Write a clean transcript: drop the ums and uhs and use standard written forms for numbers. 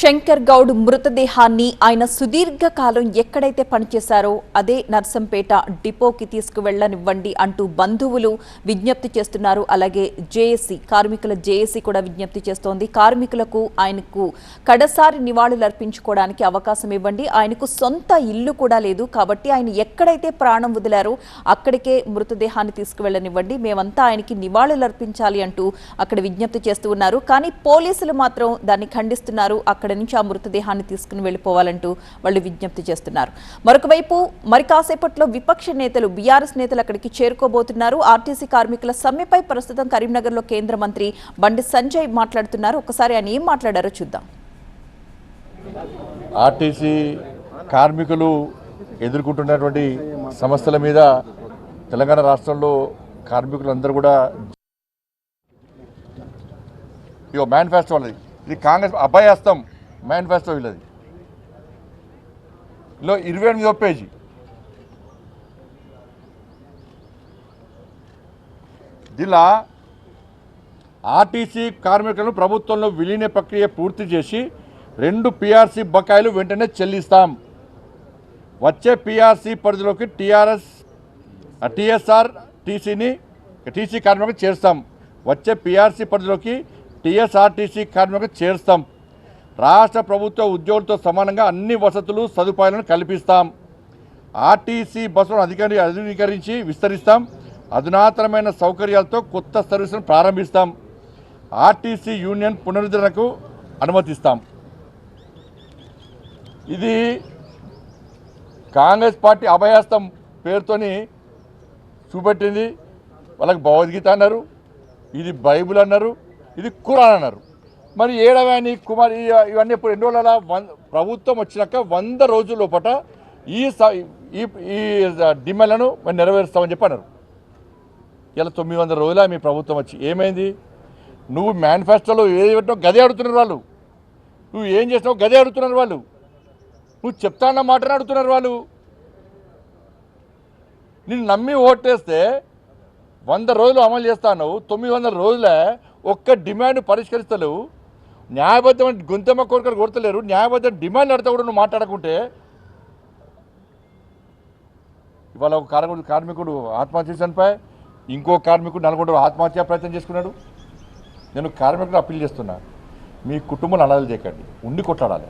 శంకర్ గౌడ్ మృతదేహాన్ని ఆయన సుదీర్ఘకాలం ఎక్కడైతే పనిచేశారో అదే నర్సంపేట డిపోకి తీసుకువెళ్లనివ్వండి అంటూ బంధువులు విజ్ఞప్తి చేస్తున్నారు. అలాగే జేఏసీ కార్మికుల జేఏసీ కూడా విజ్ఞప్తి చేస్తోంది. కార్మికులకు ఆయనకు కడసారి నివాళులర్పించుకోవడానికి అవకాశం ఇవ్వండి. ఆయనకు సొంత ఇల్లు కూడా లేదు కాబట్టి ఆయన ఎక్కడైతే ప్రాణం వదిలారో అక్కడికే మృతదేహాన్ని తీసుకువెళ్లనివ్వండి, మేమంతా ఆయనకి నివాళులర్పించాలి అంటూ అక్కడ విజ్ఞప్తి చేస్తూ ఉన్నారు. కానీ పోలీసులు మాత్రం దాన్ని ఖండిస్తున్నారు. అక్కడ నుంచి ఆ మృతదేహాన్ని తీసుకుని వెళ్లిపోవాలంటూ వాళ్ళు విజ్ఞప్తి చేస్తున్నారు. మరొక వైపు మరి కాసేపట్లో విపక్ష నేతలు బీఆర్ఎస్ నేతలు అక్కడికి చేరుకోబోతున్నారు. ఆర్టీసీ కార్మికుల సమ్మెపై ప్రస్తుతం కరీంనగర్లో కేంద్ర మంత్రి బండి సంజయ్ మాట్లాడుతున్నారు. ఒకసారి ఆయన ఏం మాట్లాడారో చూద్దాం. ఆర్టీసీ కార్మికులు ఎదుర్కొంటున్నటువంటి సమస్యల మీద తెలంగాణ రాష్ట్రంలో కార్మికులందరూ కూడా ఇగో మేనిఫెస్టో వాళ్ళది, ఇది కాంగ్రెస్ అభయహస్తం మేనిఫెస్టో వీళ్ళది. ఇలా 28వ పేజీ దీనిలో ఆర్టీసీ కార్మికులను ప్రభుత్వంలో విలీన ప్రక్రియ పూర్తి చేసి 2 PRC బకాయిలు వెంటనే చెల్లిస్తాం. వచ్చే PRC పరిధిలోకి TSR టీసీ కార్మికులకు చేరుస్తాం. వచ్చే PRC పరిధిలోకి TSRTC కార్మికులకు చేరుస్తాం. రాష్ట్ర ప్రభుత్వ ఉద్యోగులతో సమానంగా అన్ని వసతులు సదుపాయాలను కల్పిస్తాం. ఆర్టీసీ బస్సులను ఆధునీకరించి విస్తరిస్తాం. అధునాతనమైన సౌకర్యాలతో కొత్త సర్వీసులను ప్రారంభిస్తాం. ఆర్టీసీ యూనియన్ పునరుద్ధరణకు అనుమతిస్తాం. ఇది కాంగ్రెస్ పార్టీ అభయహస్తం పేరుతోని చూపెట్టింది. వాళ్ళకి భగవద్గీత అన్నారు, ఇది బైబిల్ అన్నారు, ఇది ఖురాన్ అన్నారు. మరి ఏడవాని కుమార్ ఇవన్నీ ఇప్పుడు 2 రోజుల ప్రభుత్వం వచ్చినాక 100 రోజుల లోపల ఈ డిమాండ్లను మేము నెరవేరుస్తామని చెప్పి అన్నారు. ఇలా 900 రోజుల మీ ప్రభుత్వం వచ్చి ఏమైంది? నువ్వు మేనిఫెస్టోలో ఏది పెట్టినావు గదే అడుగుతున్నారు వాళ్ళు, నువ్వు ఏం చేసినావు గదే అడుగుతున్నారు వాళ్ళు, నువ్వు చెప్తాన్న మాటనే అడుగుతున్నారు వాళ్ళు. నిన్ను నమ్మి ఓటేస్తే 100 రోజులు అమలు చేస్తాను, 900 రోజులే ఒక్క డిమాండ్ పరిష్కరిస్తలేవు. న్యాయబద్ధమైన గొంతెమ్మ కోరికలు కొడతలేరు. న్యాయబద్ధ డిమాండ్ అడితే కూడా నువ్వు మాట్లాడకుంటే ఇవాళ ఒక కార్మికుడు ఆత్మహత్య చనిపోయి ఇంకో కార్మికుడు నల్గొండ ఆత్మహత్య ప్రయత్నం చేసుకున్నాడు. నేను కార్మికుడు అప్పీల్ చేస్తున్నా, మీ కుటుంబం అనాథలు చేయకండి, ఉండి కొట్లాడాలి.